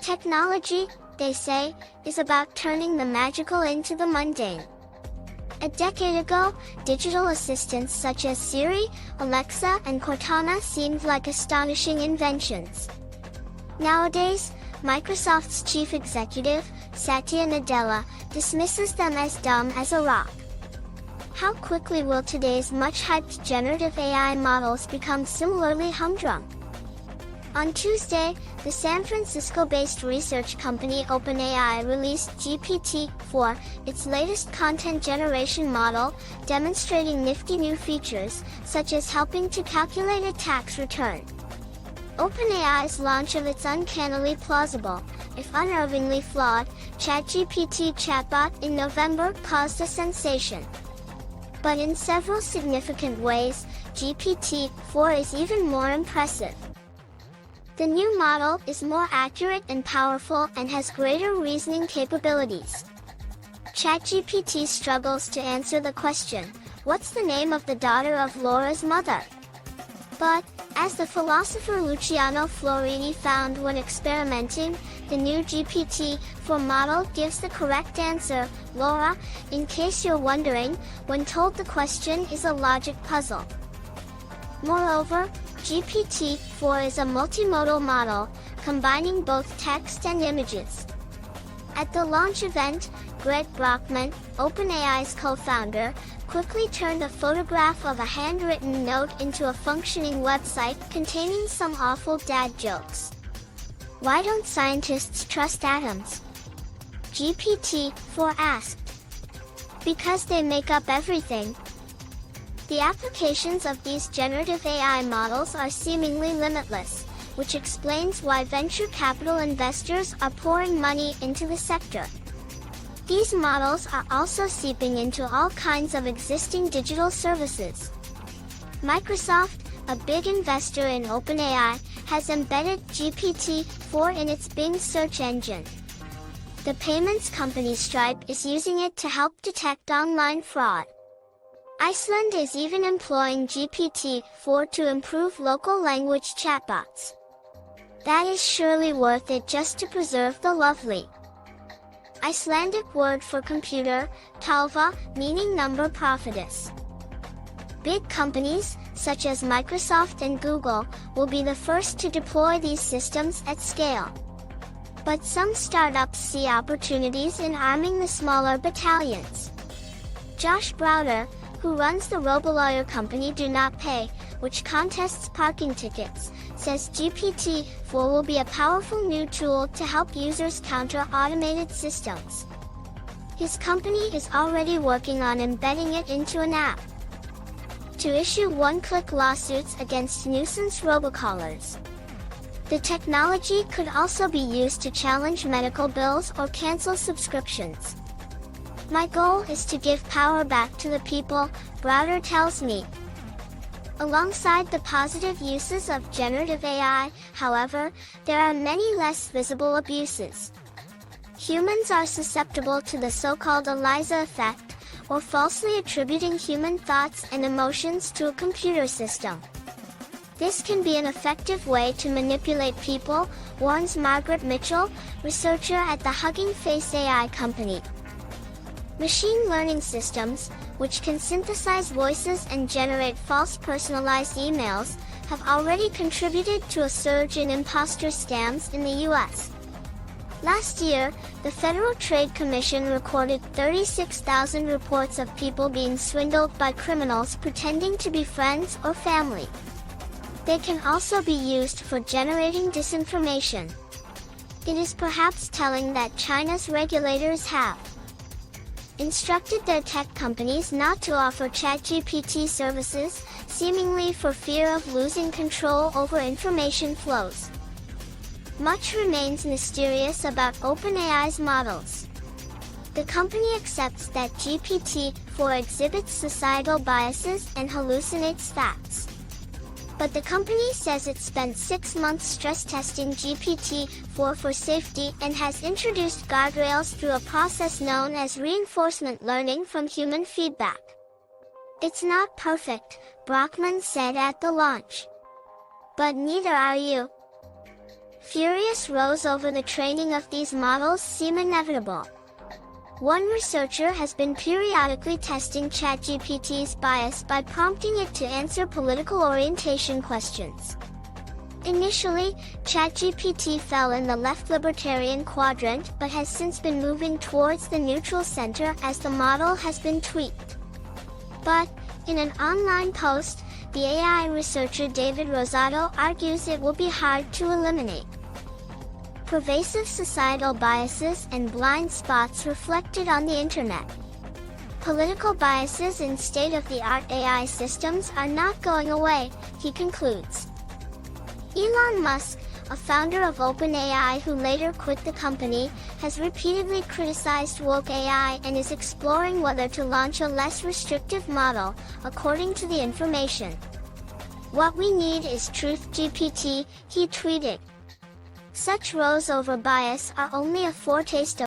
Technology, they say, is about turning the magical into the mundane. A decade ago, digital assistants such as Siri, Alexa, and Cortana seemed like astonishing inventions. Nowadays, Microsoft's chief executive, Satya Nadella, dismisses them as dumb as a rock. How quickly will today's much-hyped generative AI models become similarly humdrum? On Tuesday, the San Francisco-based research company OpenAI released GPT-4, its latest content generation model, demonstrating nifty new features, such as helping to calculate a tax return. OpenAI's launch of its uncannily plausible, if unnervingly flawed, chatgpt chatbot in November caused a sensation. But in several significant ways, GPT-4 is even more impressive. The new model is more accurate and powerful and has greater reasoning capabilities. ChatGPT struggles to answer the question, "What's the name of the daughter of Laura's mother?" But, as the philosopher Luciano Florini found when experimenting, the new GPT-4 model gives the correct answer, Laura, in case you're wondering, when told the question is a logic puzzle. Moreover, GPT-4 is a multimodal model, combining both text and images. At the launch event, Greg Brockman, OpenAI's co-founder, quickly turned a photograph of a handwritten note into a functioning website containing some awful dad jokes. Why don't scientists trust atoms? GPT-4 asked. Because they make up everything. The applications of these generative AI models are seemingly limitless, which explains why venture capital investors are pouring money into the sector. These models are also seeping into all kinds of existing digital services. Microsoft, a big investor in OpenAI, has embedded GPT-4 in its Bing search engine. The payments company Stripe is using it to help detect online fraud. Iceland is even employing GPT-4 to improve local language chatbots. That is surely worth it just to preserve the lovely Icelandic word for computer, talva, meaning number prophetess. Big companies, such as Microsoft and Google, will be the first to deploy these systems at scale. But some startups see opportunities in arming the smaller battalions. Josh Browder, who runs the robo-lawyer company Do Not Pay, which contests parking tickets, says GPT-4 will be a powerful new tool to help users counter automated systems. His company is already working on embedding it into an app to issue one-click lawsuits against nuisance robocallers. The technology could also be used to challenge medical bills or cancel subscriptions. My goal is to give power back to the people, Browder tells me. Alongside the positive uses of generative AI, however, there are many less visible abuses. Humans are susceptible to the so-called Eliza effect, or falsely attributing human thoughts and emotions to a computer system. This can be an effective way to manipulate people, warns Margaret Mitchell, researcher at the Hugging Face AI company. Machine learning systems, which can synthesize voices and generate false personalized emails, have already contributed to a surge in imposter scams in the US. Last year, the Federal Trade Commission recorded 36,000 reports of people being swindled by criminals pretending to be friends or family. They can also be used for generating disinformation. It is perhaps telling that China's regulators have instructed their tech companies not to offer ChatGPT services, seemingly for fear of losing control over information flows. Much remains mysterious about OpenAI's models. The company accepts that GPT-4 exhibits societal biases and hallucinates facts. But the company says it spent 6 months stress testing GPT-4 for safety and has introduced guardrails through a process known as reinforcement learning from human feedback. It's not perfect, Brockman said at the launch. But neither are you. Furious rows over the training of these models seem inevitable. One researcher has been periodically testing ChatGPT's bias by prompting it to answer political orientation questions. Initially, ChatGPT fell in the left libertarian quadrant but has since been moving towards the neutral center as the model has been tweaked. But, in an online post, the AI researcher David Rosado argues it will be hard to eliminate. Pervasive societal biases and blind spots reflected on the internet. Political biases in state-of-the-art AI systems are not going away, he concludes. Elon Musk, a founder of OpenAI who later quit the company, has repeatedly criticized woke AI and is exploring whether to launch a less restrictive model, according to the information. "What we need is truth GPT," he tweeted. Such rows over bias are only a foretaste of